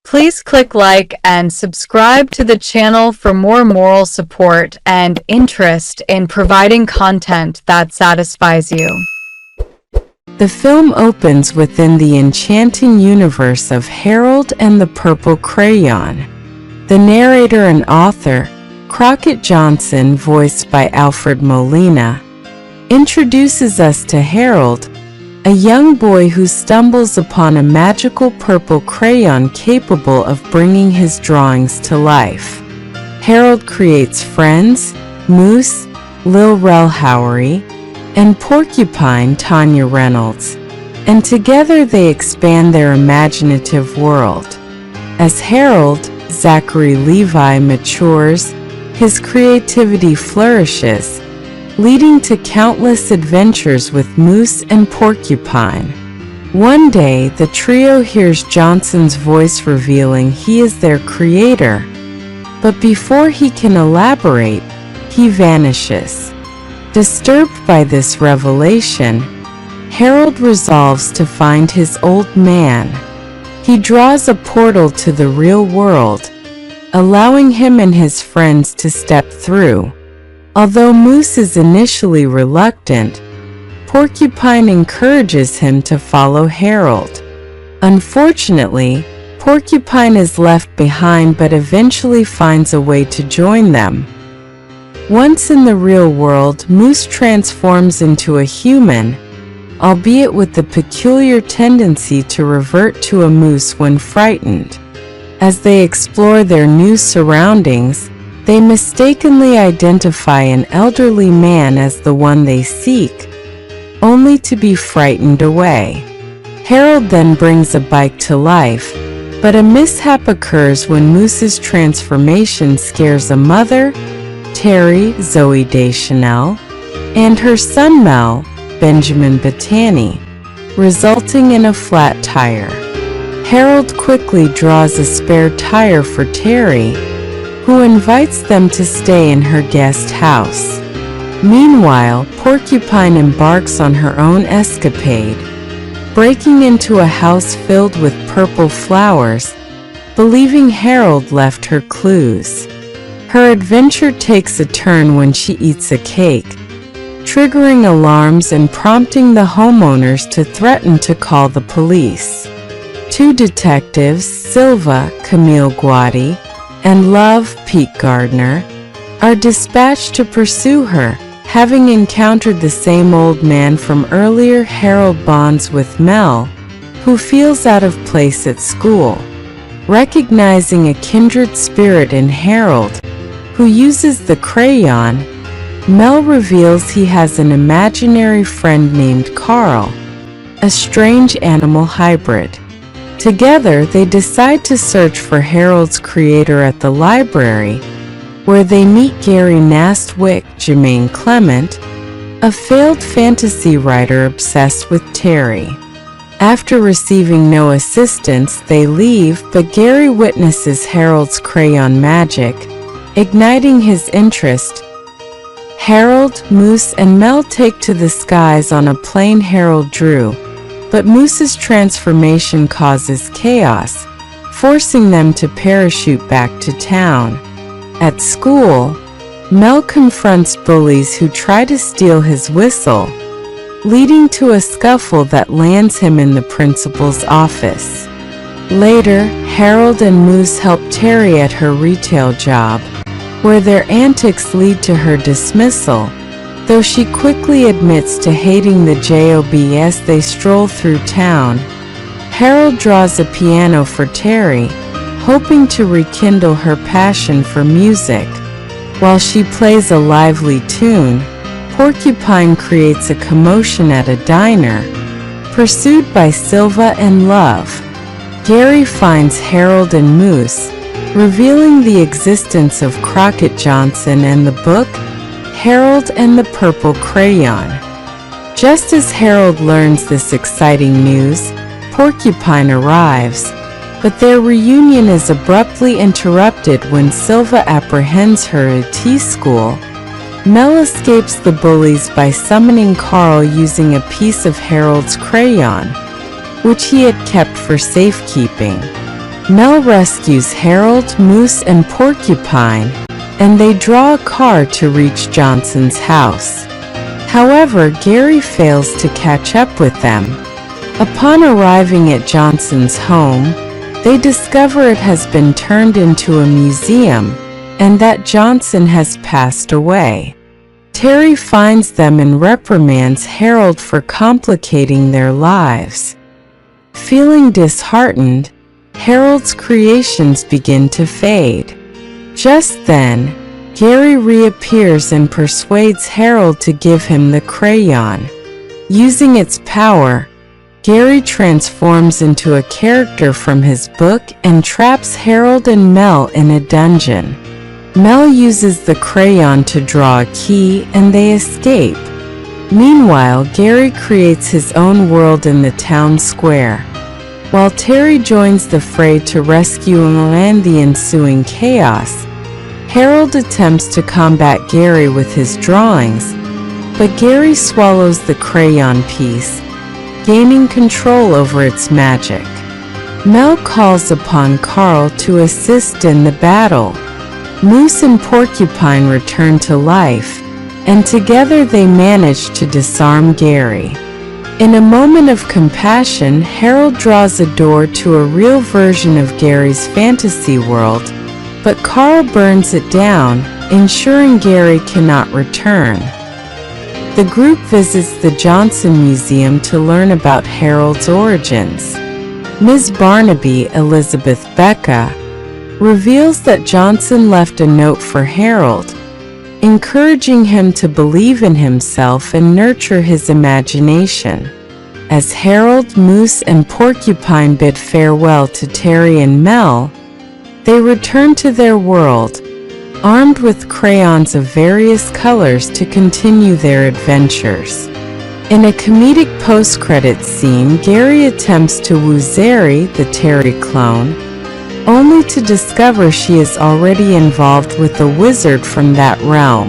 Please click like and subscribe to the channel for more moral support and interest in providing content that satisfies you. The film opens within the enchanting universe of Harold and the Purple Crayon. The narrator and author, Crockett Johnson, voiced by Alfred Molina, introduces us to Harold, a young boy who stumbles upon a magical purple crayon capable of bringing his drawings to life. Harold creates friends, Moose, Lil Rel Howery, and Porcupine, Tanya Reynolds, and together they expand their imaginative world. As Harold, Zachary Levi, matures, his creativity flourishes, leading to countless adventures with Moose and Porcupine. One day, the trio hears Johnson's voice revealing he is their creator, but before he can elaborate, he vanishes. Disturbed by this revelation, Harold resolves to find his old man. He draws a portal to the real world, allowing him and his friends to step through. Although Moose is initially reluctant, Porcupine encourages him to follow Harold. Unfortunately, Porcupine is left behind but eventually finds a way to join them. Once in the real world, Moose transforms into a human, albeit with the peculiar tendency to revert to a moose when frightened. As they explore their new surroundings, they mistakenly identify an elderly man as the one they seek, only to be frightened away. Harold then brings a bike to life, but a mishap occurs when Moose's transformation scares a mother, Terry, Zoe Deschanel, and her son Mel, Benjamin Bettany, resulting in a flat tire. Harold quickly draws a spare tire for Terry, who invites them to stay in her guest house. Meanwhile, Porcupine embarks on her own escapade, breaking into a house filled with purple flowers, believing Harold left her clues. Her adventure takes a turn when she eats a cake, triggering alarms and prompting the homeowners to threaten to call the police. Two detectives, Silva, Camille Guadi, and Love, Pete Gardner, are dispatched to pursue her. Having encountered the same old man from earlier, Harold bonds with Mel, who feels out of place at school. Recognizing a kindred spirit in Harold, who uses the crayon, Mel reveals he has an imaginary friend named Carl, a strange animal hybrid. Together, they decide to search for Harold's creator at the library, where they meet Gary Nastwick, Jermaine Clement, a failed fantasy writer obsessed with Terry. After receiving no assistance, they leave, but Gary witnesses Harold's crayon magic, igniting his interest. Harold, Moose, and Mel take to the skies on a plane Harold drew, but Moose's transformation causes chaos, forcing them to parachute back to town. At school, Mel confronts bullies who try to steal his whistle, leading to a scuffle that lands him in the principal's office. Later, Harold and Moose help Terry at her retail job, where their antics lead to her dismissal, though she quickly admits to hating the job as they stroll through town. Harold draws a piano for Terry, hoping to rekindle her passion for music. While she plays a lively tune, Porcupine creates a commotion at a diner, pursued by Silva and Love. Gary finds Harold and Moose, revealing the existence of Crockett Johnson and the book Harold and the Purple Crayon. Just as Harold learns this exciting news, Porcupine arrives, but their reunion is abruptly interrupted when Silva apprehends her at T-School. Mel escapes the bullies by summoning Carl using a piece of Harold's crayon, which he had kept for safekeeping. Mel rescues Harold, Moose, and Porcupine, and they draw a car to reach Johnson's house. However, Gary fails to catch up with them. Upon arriving at Johnson's home, they discover it has been turned into a museum and that Johnson has passed away. Terry finds them and reprimands Harold for complicating their lives. Feeling disheartened, Harold's creations begin to fade. Just then, Gary reappears and persuades Harold to give him the crayon. Using its power, Gary transforms into a character from his book and traps Harold and Mel in a dungeon. Mel uses the crayon to draw a key and they escape. Meanwhile, Gary creates his own world in the town square. While Terry joins the fray to rescue and end the ensuing chaos, Harold attempts to combat Gary with his drawings, but Gary swallows the crayon piece, gaining control over its magic. Mel calls upon Carl to assist in the battle. Moose and Porcupine return to life, and together they manage to disarm Gary. In a moment of compassion, Harold draws a door to a real version of Gary's fantasy world, but Carl burns it down, ensuring Gary cannot return. The group visits the Johnson Museum to learn about Harold's origins. Ms. Barnaby, Elizabeth Becca, reveals that Johnson left a note for Harold, encouraging him to believe in himself and nurture his imagination. As Harold, Moose, and Porcupine bid farewell to Terry and Mel, they return to their world, armed with crayons of various colors to continue their adventures. In a comedic post-credits scene, Gary attempts to woo Zari, the Terry clone, only to discover she is already involved with a wizard from that realm.